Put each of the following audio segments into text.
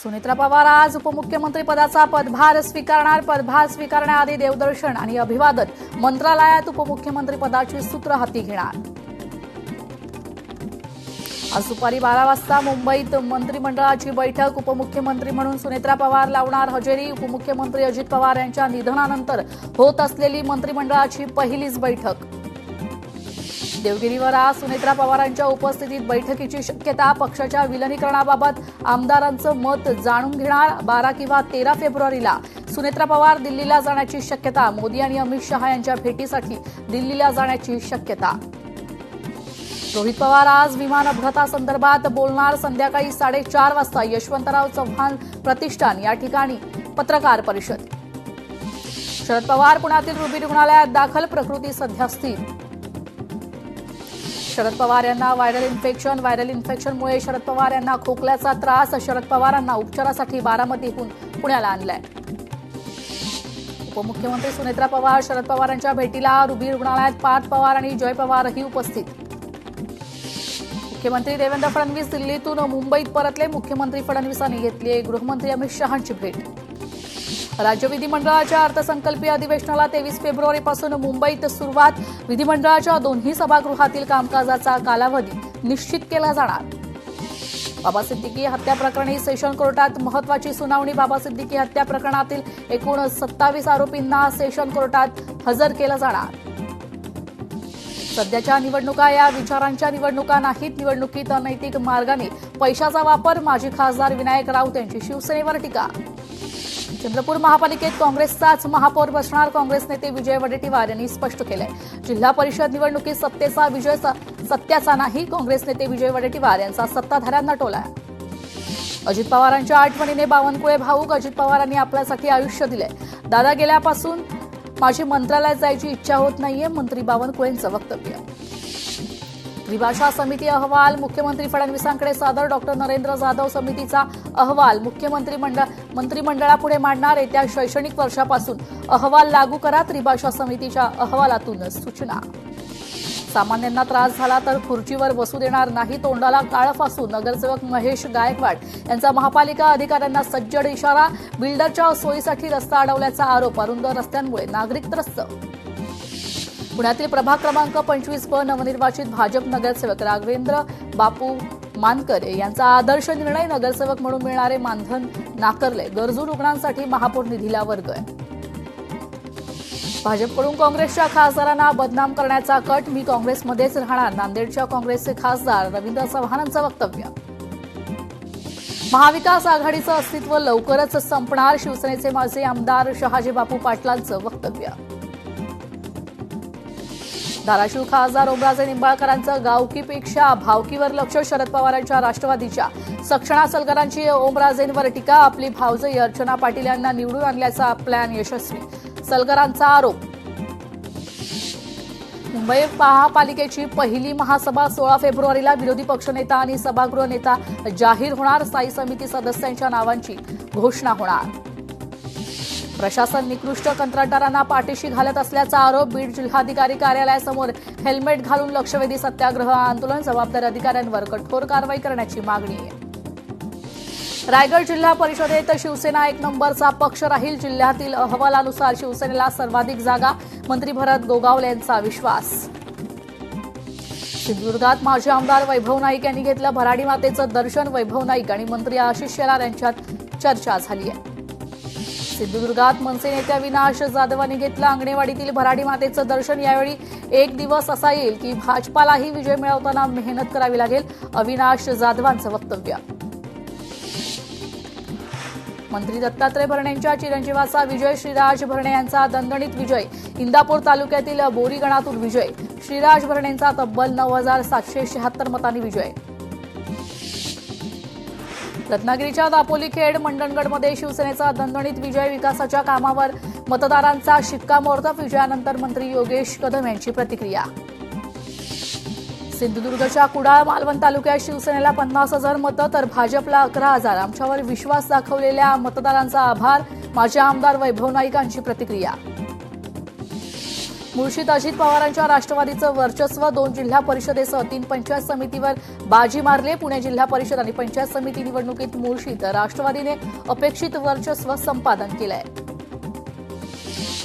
सुनेत्रा पवार आज उपमुख्यमंत्री पदाचा पदभार स्वीकारणार. पदभार स्वीकारण्याआधी देवदर्शन आणि अभिवादन. मंत्रालयात उपमुख्यमंत्री पदाची सूत्र हाती घेणार. आज दुपारी 12 वाजता मुंबईत मंत्रिमंडळाची बैठक. उपमुख्यमंत्री म्हणून सुनेत्रा पवार लावणार हजेरी. उपमुख्यमंत्री अजित पवार यांच्या निधनानंतर होत असलेली मंत्रिमंडळाची पहिलीच बैठक. देवगिरीवर आज सुनेत्रा पवारांच्या उपस्थितीत बैठकीची शक्यता. पक्षाच्या विलीनीकरणाबाबत आमदारांचं मत जाणून घेणार. 12 किंवा 13 फेब्रुवारीला सुनेत्रा पवार दिल्लीला जाण्याची शक्यता. मोदी आणि अमित शहा यांच्या भेटीसाठी दिल्लीला जाण्याची शक्यता. रोहित पवार आज विमान अपघातासंदर्भात बोलणार. संध्याकाळी 4:30 वाजता यशवंतराव चव्हाण प्रतिष्ठान या ठिकाणी पत्रकार परिषद. शरद पवार पुण्यातील रुबी रुग्णालयात दाखल. प्रकृती सध्या स्थिर. शरद पवार यांना व्हायरल इन्फेक्शनमुळे शरद पवार यांना खोकल्याचा त्रास. शरद पवारांना उपचारासाठी बारामतीहून पुण्याला आणलाय. उपमुख्यमंत्री सुनेत्रा पवार शरद पवारांच्या भेटीला रुबी रुग्णालयात. पार्थ पवार आणि जय पवारही उपस्थित. मुख्यमंत्री देवेंद्र फडणवीस दिल्लीतून मुंबईत परतले. मुख्यमंत्री फडणवीसांनी घेतली गृहमंत्री अमित शहांची भेट. राज्य विधिमंडळाच्या अर्थसंकल्पीय अधिवेशनाला 23 फेब्रुवारीपासून मुंबईत सुरुवात. विधिमंडळाच्या दोन्ही सभागृहातील कामकाजाचा कालावधी निश्चित केला जाणार. बाबा सिद्दीकी हत्या प्रकरणी सेशन कोर्टात महत्वाची सुनावणी. बाबा सिद्दीकी हत्या प्रकरणातील एकूण 27 आरोपींना सेशन कोर्टात हजर केलं जाणार. सध्याच्या निवडणुका या विचारांच्या निवडणुका नाहीत. निवडणुकीत अनैतिक मार्गाने पैशाचा वापर. माजी खासदार विनायक राऊत यांची शिवसेनेवर टीका. चंद्रपूर महापालिकेत काँग्रेसचाच महापौर बसणार. काँग्रेस नेते विजय वडेट्टीवार यांनी स्पष्ट केलंय. जिल्हा परिषद निवडणुकीत सत्तेचा विजय सत्याचा नाही. काँग्रेस नेते विजय वडेट्टीवार यांचा सत्ताधाऱ्यांना टोला. अजित पवारांच्या आठवणीने बावनकुळे भाऊक. अजित पवारांनी आपल्यासाठी आयुष्य दिलंय. दादा गेल्यापासून माझी मंत्रालयात जायची इच्छा होत नाहीये. मंत्री बावनकुळेंचं वक्तव्य. त्रिभाषा समिती अहवाल मुख्यमंत्री फडणवीसांकडे सादर. डॉक्टर नरेंद्र जाधव समितीचा अहवाल मंत्रिमंडळापुढे मांडणार. येत्या शैक्षणिक वर्षापासून अहवाल लागू करा. त्रिभाषा समितीच्या अहवालातून सूचना. सामान्यांना त्रास झाला तर खुर्चीवर बसू देणार नाही. तोंडाला काळं फासून नगरसेवक महेश गायकवाड यांचा महापालिका अधिकाऱ्यांना सज्जड इशारा. बिल्डरच्या सोयीसाठी रस्ता अडवल्याचा आरोप. अरुंद रस्त्यांमुळे नागरिक त्रस्त. पुण्यातील प्रभाग क्रमांक 25 नवनिर्वाचित भाजप नगरसेवक राघवेंद्र बापू मानकर यांचा आदर्श निर्णय. नगरसेवक म्हणून मिळणारे मानधन नाकारले. गरजू रुग्णांसाठी महापौर निधीला वर्ग. भाजपकडून काँग्रेसच्या खासदारांना बदनाम करण्याचा कट. मी काँग्रेसमध्येच राहणार. नांदेडच्या काँग्रेसचे खासदार रवींद्र चव्हाणांचं वक्तव्य. महाविकास आघाडीचं अस्तित्व लवकरच संपणार. शिवसेनेचे माजी आमदार शहाजी बापू पाटलांचं वक्तव्य. धाराशिव खासदार ओमराजे निंबाळकरांचं गावकीपेक्षा भावकीवर लक्ष. शरद पवारांच्या राष्ट्रवादीच्या सक्षणा सलगरांची ओमराजेंवर टीका. आपली भावजई अर्चना पाटील यांना निवडून आणल्याचा प्लॅन यशस्वी. सलगरांचा आरोप. मुंबई महापालिकेची पहिली महासभा 16 फेब्रुवारीला. विरोधी पक्षनेता आणि सभागृह नेता जाहीर होणार. स्थायी समिती सदस्यांच्या नावांची घोषणा होणार. प्रशासन निकृष्ट कंत्राटदारांना पाठीशी घालत असल्याचा आरोप. बीड जिल्हाधिकारी कार्यालयासमोर हेल्मेट घालून लक्षवेधी सत्याग्रह आंदोलन. जबाबदार अधिकाऱ्यांवर कठोर कारवाई करण्याची मागणी. रायगड जिल्हा परिषदेत शिवसेना 1 नंबरचा पक्ष राहील. जिल्ह्यातील अहवालानुसार शिवसेनेला सर्वाधिक जागा. मंत्री भरत गोगावले यांचा विश्वास. सिंधुदुर्गात माजी आमदार वैभव नाईक यांनी घेतलं भराडी मातेचं दर्शन. वैभव नाईक आणि मंत्री आशिष शेलार यांच्यात चर्चा झाली आहे. सिंधुदुर्गात मनसे नेत्या अविनाश जाधवांनी घेतलं अंगणेवाडीतील भराडी मातेचं दर्शन. यावेळी एक दिवस असा येईल की भाजपालाही विजय मिळवताना मेहनत करावी लागेल. अविनाश जाधवांचं वक्तव्य. मंत्री दत्तात्रय भरणे यांच्या चिरंजीवाचा विजय. श्रीराज भरणे यांचा दणदणीत विजय. इंदापूर तालुक्यातील बोरीगणातून विजय. श्रीराज भरणेंचा तब्बल 9,776 मतांनी विजय. रत्नागिरीच्या दापोली खेड मंडणगडमध्ये शिवसेनेचा दणदणीत विजय. विकासाच्या कामावर मतदारांचा शिक्कामोर्तब. विजयानंतर मंत्री योगेश कदम यांची प्रतिक्रिया. सिंधुदुर्गच्या कुडाळ मालवण तालुक्यात शिवसेनेला 50,000 मतं तर भाजपला 11,000. आमच्यावर विश्वास दाखवलेल्या मतदारांचा आभार. माजी आमदार वैभव नाईकांची प्रतिक्रिया. मुळशीत अजित पवारांच्या राष्ट्रवादीचं वर्चस्व, 2 जिल्हा परिषदेसह 3 पंचायत समितीवर बाजी मारले. पुणे जिल्हा परिषद आणि पंचायत समिती निवडणुकीत मुळशीत राष्ट्रवादीने अपेक्षित वर्चस्व संपादन केलंय.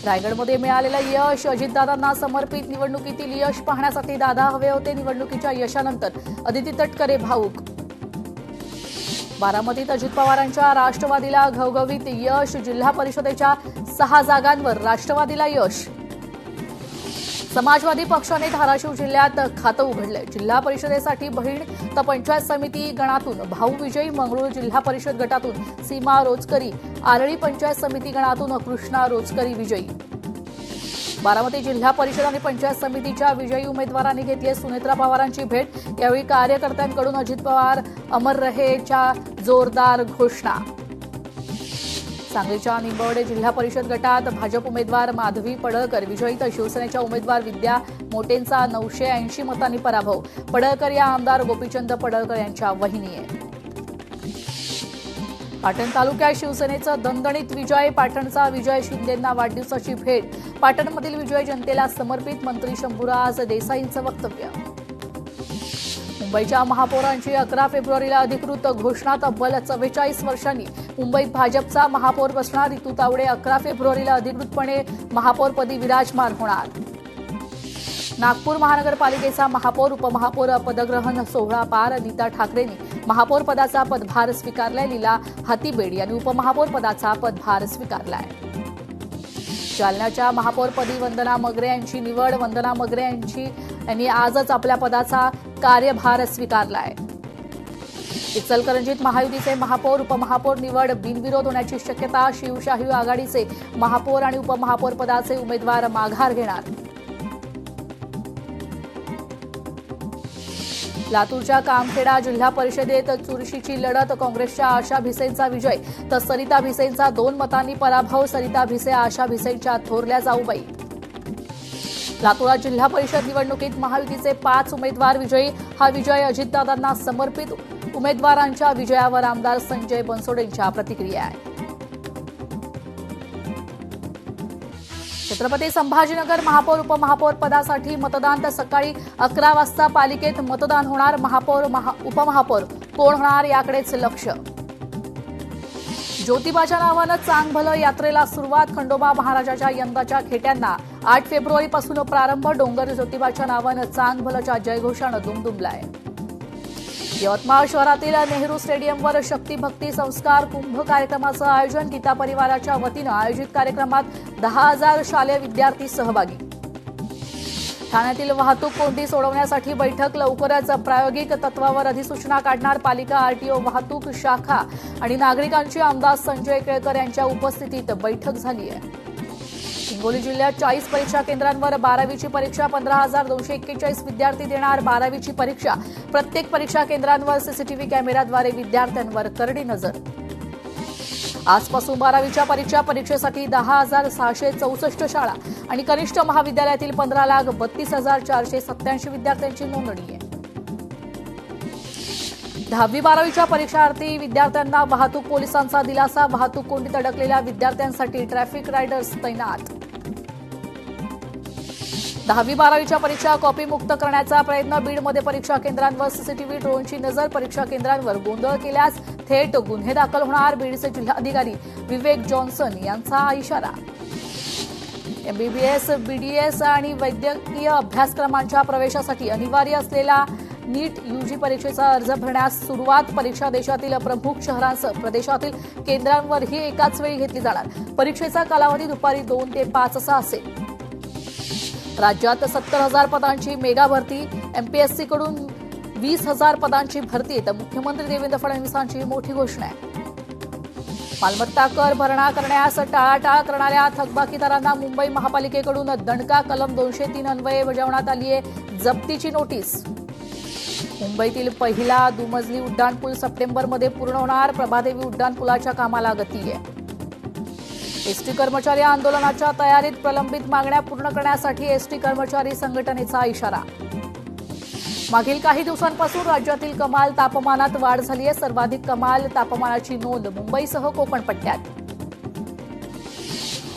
रायगडमध्ये मिळालेलं यश, अजितदादांना समर्पित. निवडणुकीतील यश पाहण्यासाठी दादा हवे होते. निवडणुकीच्या यशानंतर अदिती तटकरे भावूक. बारामतीत अजित पवारांच्या राष्ट्रवादीला घवघवीत यश, जिल्हा परिषदेच्या 6 जागांवर राष्ट्रवादीला यश. समाजवादी पक्षाने धाराशिव जिल्ह्यात खातं उघडलंय. जिल्हा परिषदेसाठी बहीण तर पंचायत समिती गणातून भाऊ विजयी, मंगळूर जिल्हा परिषद गटातून सीमा रोचकरी, आरळी पंचायत समिती गणातून कृष्णा रोचकरी विजयी. बारामती जिल्हा परिषद आणि पंचायत समितीच्या विजयी उमेदवारांनी घेतली सुनेत्रा पवारांची भेट. यावेळी कार्यकर्त्यांकडून अजित पवार अमर रहेच्या जोरदार घोषणा. सांगलीच्या निंबवडे जिल्हा परिषद गटात भाजप उमेदवार माधवी पडळकर विजयी, तर शिवसेनेच्या उमेदवार विद्या मोटेंचा 980 मतांनी पराभव. पडळकर या आमदार गोपीचंद पडळकर यांच्या वहिनी आहे. पाटण तालुक्यात शिवसेनेचा दणदणीत विजय. पाटणचा विजय शिंदेंना वाढदिवसाची भेट. पाटणमधील विजय जनतेला समर्पित. मंत्री शंभूराज देसाईंचं वक्तव्य. मुंबईच्या महापौरांची 11 फेब्रुवारीला अधिकृत घोषणा. तब्बल 44 वर्षांनी मुंबईत भाजपचा महापौर बसणार. रितू तावडे 11 फेब्रुवारीला अधिकृतपणे महापौरपदी विराजमान होणार. नागपूर महानगरपालिकेचा महापौर उपमहापौर पदग्रहण सोहळा पार. नीता ठाकरेंनी महापौर पदाचा पदभार स्वीकारलाय. लीला हातीबेड यांनी उपमहापौर पदाचा पदभार स्वीकारलाय. जालन्याच्या महापौरपदी वंदना मगरे यांची निवड. वंदना मगरे यांनी आजच आपल्या पदाचा कार्यभार स्वीकारलाय. इचलकरंजीत महायुतीचे महापौर उपमहापौर निवड बिनविरोध होण्याची शक्यता. शिवशाही आघाडीचे महापौर आणि उपमहापौर पदाचे उमेदवार माघार घेणार. लातूरच्या कामखेडा जिल्हा परिषदेत चुरशीची लढत. काँग्रेसच्या आशा भिसेंचा विजय तर सरिता भिसेंचा 2 मतांनी पराभव. सरिता भिसे आशा भिसेंच्या थोरल्या जाऊबाई. लातूरात जिल्हा परिषद निवडणुकीत महायुतीचे 5 उमेदवार विजयी. हा विजय अजितदादांना समर्पित. उमेदवारांच्या विजयावर आमदार संजय बनसोडेंच्या प्रतिक्रिया आहे. छत्रपती संभाजीनगर महापौर उपमहापौर पदासाठी मतदान. तर सकाळी 11 वाजता पालिकेत मतदान होणार. महापौर उपमहापौर कोण होणार याकडेच लक्ष. ज्योतिबाच्या नावानं चांगभलं यात्रेला सुरुवात. खंडोबा महाराजाच्या यंदाच्या खेट्यांना 8 फेब्रुवारीपासून प्रारंभ. डोंगर ज्योतिबाच्या नावानं चांगभलच्या जयघोषानं दुमदुमलाय. यवतमाळ शहरातील नेहरू स्टेडियमवर शक्तीभक्ती संस्कार कुंभ कार्यक्रमाचं आयोजन. गीता परिवाराच्या वतीनं आयोजित कार्यक्रमात 10,000 शालेय विद्यार्थी सहभागी. ठाण्यातील वाहतूक कोंडी सोडवण्यासाठी बैठक. लवकरच प्रायोगिक तत्वावर अधिसूचना काढणार पालिका. आरटीओ वाहतूक शाखा आणि नागरिकांची आमदार संजय केळकर यांच्या उपस्थितीत बैठक झाली आहे. हिंगोली जिल्ह्यात 40 परीक्षा केंद्रांवर 12वीची परीक्षा. 15,241 विद्यार्थी देणार 12वीची परीक्षा. प्रत्येक परीक्षा केंद्रांवर सीसीटीव्ही कॅमेऱ्याद्वारे विद्यार्थ्यांवर करडी नजर. आजपासून 12वीच्या परीक्षेसाठी 10,664 शाळा आणि कनिष्ठ महाविद्यालयातील 15,32,487 विद्यार्थ्यांची नोंदणी आहे. 10वी-12वीच्या परीक्षार्थी विद्यार्थ्यांना वाहतूक पोलिसांचा दिलासा. वाहतूक कोंडीत अडकलेल्या विद्यार्थ्यांसाठी ट्रॅफिक रायडर्स तैनात. 10वी-12वीच्या परीक्षा कॉपीमुक्त करण्याचा प्रयत्न. बीडमध्ये परीक्षा केंद्रांवर सीसीटीव्ही ड्रोनची नजर. परीक्षा केंद्रांवर गोंधळ केल्यास थेट गुन्हे दाखल होणार. बीडचे जिल्हाधिकारी विवेक जॉन्सन यांचा इशारा. एमबीबीएस, बीडीएस आणि वैद्यकीय अभ्यासक्रमांच्या प्रवेशासाठी अनिवार्य असलेला नीट यूजी परीक्षेचा अर्ज भरण्यास सुरुवात. परीक्षा देशातील प्रमुख शहरांसह प्रदेशातील केंद्रांवरही एकाच वेळी घेतली जाणार. परीक्षेचा कालावधी दुपारी 2 ते 5 असा असेल. राज्यात 70,000 पदांची मेगा भरती. एमपीएससीकडून 20,000 पदांची भरती. तर मुख्यमंत्री देवेंद्र फडणवीसांची मोठी घोषणा आहे. मालमत्ता कर भरणा करण्यास टाळाटाळ करणाऱ्या थकबाकीदारांना मुंबई महापालिकेकडून दणका. कलम 203 अन्वये बजावण्यात आली आहे जप्तीची नोटीस. मुंबईतील पहिला दुमजली उड्डाणपूल सप्टेंबरमध्ये पूर्ण होणार. प्रभादेवी उड्डाणपुलाच्या कामाला गती आहे. एसटी कर्मचारी आंदोलनाच्या तयारीत. प्रलंबित मागण्या पूर्ण करण्यासाठी एसटी कर्मचारी संघटनेचा इशारा. मागील काही दिवसांपासून राज्यातील कमाल तापमानात वाढ झाली आहे. सर्वाधिक कमाल तापमानाची नोंद मुंबईसह कोकण पट्ट्यात.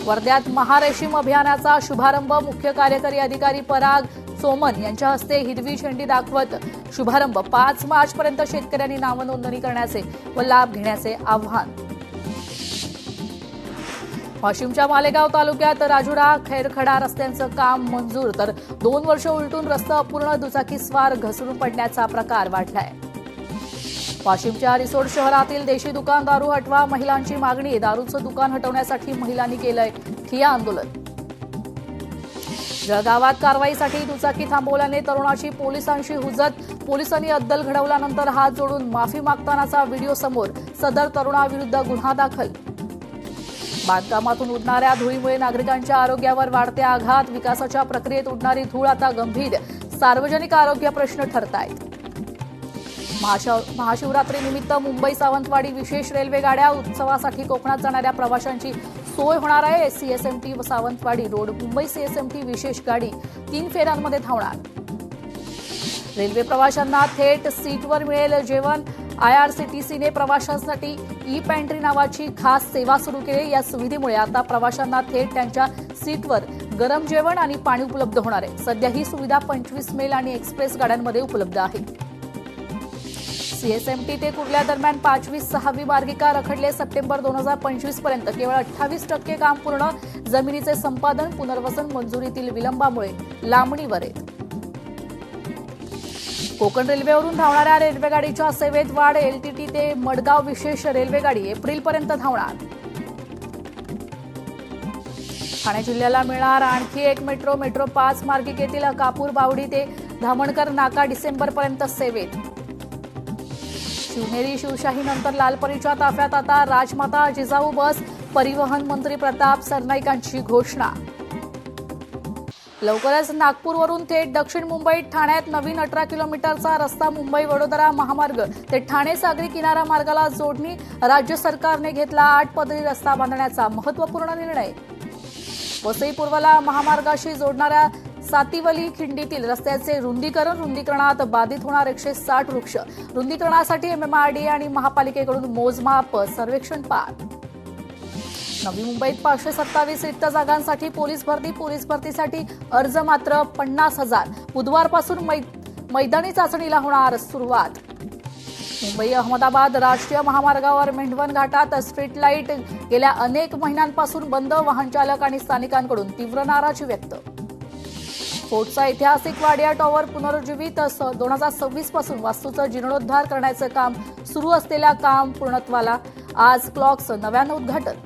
वर्ध्यात महारेशीम अभियानाचा शुभारंभ मुख्य कार्यकारी अधिकारी पराग सोमन यांच्या हस्ते हिरवी झेंडी दाखवत शुभारंभ. 5 मार्चपर्यंत शेतकऱ्यांनी नावनोंदणी करण्याचे व लाभ घेण्याचे आवाहन. वाशिमच्या मालेगाव तालुक्यात राजुरा खैरखडा रस्त्यांचं काम मंजूर तर 2 वर्ष उलटून रस्ता अपूर्ण, दुचाकीस्वार घसरून पडण्याचा प्रकार वाढलाय. वाशिमच्या रिसोड शहरातील देशी दुकान दारू हटवा, महिलांची मागणी. दारूचं दुकान हटवण्यासाठी महिलांनी केलंय ठिय्या आंदोलन. जळगावात कारवाईसाठी दुचाकी थांबवल्याने तरुणाची पोलिसांशी हुज्जत. पोलिसांनी अद्दल घडवल्यानंतर हात जोडून माफी मागतानाचा व्हिडिओ समोर. सदर तरुणाविरुद्ध गुन्हा दाखल. बांधकामातून उडणाऱ्या धुळीमुळे नागरिकांच्या आरोग्यावर वाढते आघात. विकासाच्या प्रक्रियेत उडणारी धूळ आता गंभीर सार्वजनिक आरोग्य प्रश्न ठरतायत. महाशिवरात्रीनिमित्त मुंबई सावंतवाडी विशेष रेल्वे गाड्या. उत्सवासाठी कोकणात जाणाऱ्या प्रवाशांची सोय होणार आहे. सीएसएमटी व सावंतवाडी रोड मुंबई सीएसएमटी विशेष गाडी 3 फेऱ्यांमध्ये धावणार. रेल्वे प्रवाशांना थेट सीटवर मिळेल जेवण. आयआरसीटीसीने प्रवाशांसाठी ई पॅन्ट्री नावाची खास सेवा सुरू केली. या सुविधेमुळे आता प्रवाशांना थेट त्यांच्या सीटवर गरम जेवण आणि पाणी उपलब्ध होणार आहे. सध्या ही सुविधा 25 मेल आणि एक्सप्रेस गाड्यांमध्ये उपलब्ध आहे. सीएसएमटी ते कुर्ल्या दरम्यान 5वी 6वी मार्गिका रखडले. सप्टेंबर 2025 पर्यंत केवळ 28% काम पूर्ण. जमिनीचे संपादन पुनर्वसन मंजुरीतील विलंबामुळे लांबणीवर आहेत. कोकण रेल्वेवरून धावणाऱ्या रेल्वेगाडीच्या सेवेत वाढ. एलटीटी ते मडगाव विशेष रेल्वेगाडी एप्रिलपर्यंत धावणार. ठाणे जिल्ह्याला मिळणार आणखी एक मेट्रो. मेट्रो 5 मार्गिकेतील कापूर बावडी ते धामणकर नाका डिसेंबरपर्यंत सेवेत. शिवनेरी शिवशाहीनंतर लालपरीच्या ताफ्यात आता राजमाता जिजाऊ बस. परिवहन मंत्री प्रताप सरनाईकांची घोषणा. लवकरच नागपूरवरून थेट दक्षिण मुंबईत ठाण्यात नवीन 18 किलोमीटरचा रस्ता. मुंबई वडोदरा महामार्ग ते ठाणे सागरी किनारा मार्गाला जोडणी. राज्य सरकारने घेतला 8 पदरी रस्ता बांधण्याचा महत्वपूर्ण निर्णय. वसई पूर्वला महामार्गाशी जोडणाऱ्या सातिवली खिंडीतील रस्त्याचे रुंदीकरणात बाधित होणार 160 वृक्ष. रुंदीकरणासाठी एमएमआरडीए आणि महापालिकेकडून मोजमाप सर्वेक्षण पार. नवी मुंबईत 527 रिक्त जागांसाठी पोलीस भरतीसाठी अर्ज मात्र 50,000. बुधवारपासून मैदानी चाचणीला होणार सुरुवात. मुंबई अहमदाबाद राष्ट्रीय महामार्गावर मेंढवण घाटात स्ट्रीट लाईट गेल्या अनेक महिन्यांपासून बंद. वाहन चालक आणि स्थानिकांकडून तीव्र नाराजी व्यक्त. फोर्टचा ऐतिहासिक वाडिया टॉवर पुनरुज्जीवित. 2026 पासून वास्तूचं जीर्णोद्धार करण्याचं काम सुरू असलेल्या काम पूर्णत्वाला. आज क्लॉक्सचं नव्यानं उद्घाटन.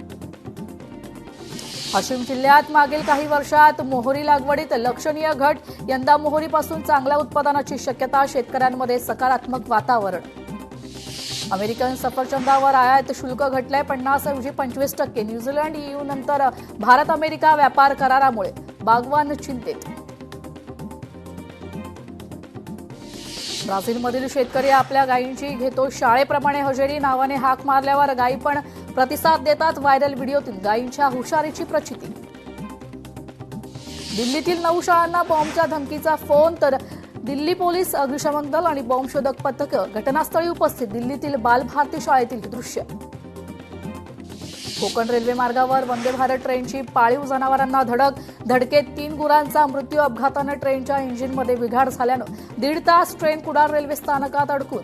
वाशिम जिल्ह्यात मागील काही वर्षात मोहरी लागवडीत लक्षणीय घट. यंदा मोहरीपासून चांगल्या उत्पादनाची शक्यता. शेतकऱ्यांमध्ये सकारात्मक वातावरण. अमेरिकन सफरचंदावर आयात शुल्क घटलंय 50 ऐवजी 25%. न्यूझीलंड EU नंतर भारत अमेरिका व्यापार करारामुळे बागवान चिंतेत. ब्राझीलमधील शेतकरी आपल्या गायींची घेतो शाळेप्रमाणे हजेरी. नावाने हाक मारल्यावर गायी पण प्रतिसाद देतात. व्हायरल व्हिडिओतून गायींच्या हुशारीची प्रचिती. दिल्लीतील 9 शाळांना बॉम्बच्या धमकीचा फोन तर दिल्ली पोलीस, अग्निशमन दल आणि बॉम्बशोधक पथकं घटनास्थळी उपस्थित. दिल्लीतील बालभारती शाळेतील दृश्य. कोकण रेल्वे मार्गावर वंदे भारत ट्रेनची पाळीव जनावरांना धडक. धडकेत 3 गुरांचा मृत्यू. अपघातानं ट्रेनच्या इंजिनमध्ये बिघाड झाल्यानं 1.5 तास ट्रेन कुडाळ रेल्वे स्थानकात अडकून.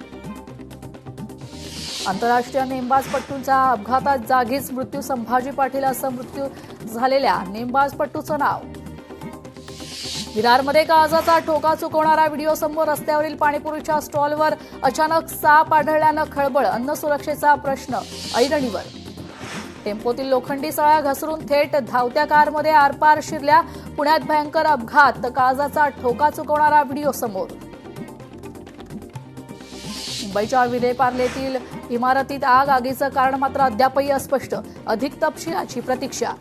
आंतरराष्ट्रीय नेमबाजपटूंचा अपघातात जागीच मृत्यू. संभाजी पाटील असं मृत्यू झालेल्या नेमबाजपटूचं नाव. विरारमध्ये काळजाचा ठोका चुकवणारा व्हिडिओ समोर. रस्त्यावरील पाणीपुरीच्या स्टॉलवर अचानक साप आढळल्यानं खळबळ. अन्न सुरक्षेचा प्रश्न ऐरणीवर. टेम्पोतील लोखंडी सळ्या घसरून थेट धावत्या कारमध्ये आरपार शिरल्या. पुण्यात भयंकर अपघात. काळजाचा ठोका चुकवणारा व्हिडिओ समोर. मुंबईच्या विलेपार्लेतील इमारतीत आग. आगीचं कारण मात्र अद्यापही अस्पष्ट. अधिक तपशिलाची प्रतीक्षा.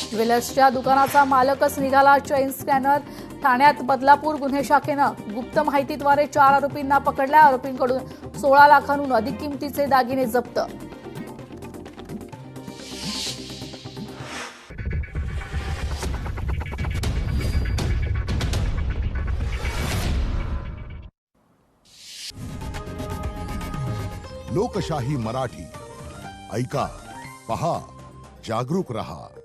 ज्वेलर्सच्या दुकानाचा मालकच निघाला चेन स्कॅनर. ठाण्यात बदलापूर गुन्हे शाखेनं गुप्त माहितीद्वारे 4 आरोपींना पकडल्या. आरोपींकडून 16 लाखांहून अधिक किमतीचे दागिने जप्त. लोकशाही मराठी ऐका, पहा, जागरूक रहा.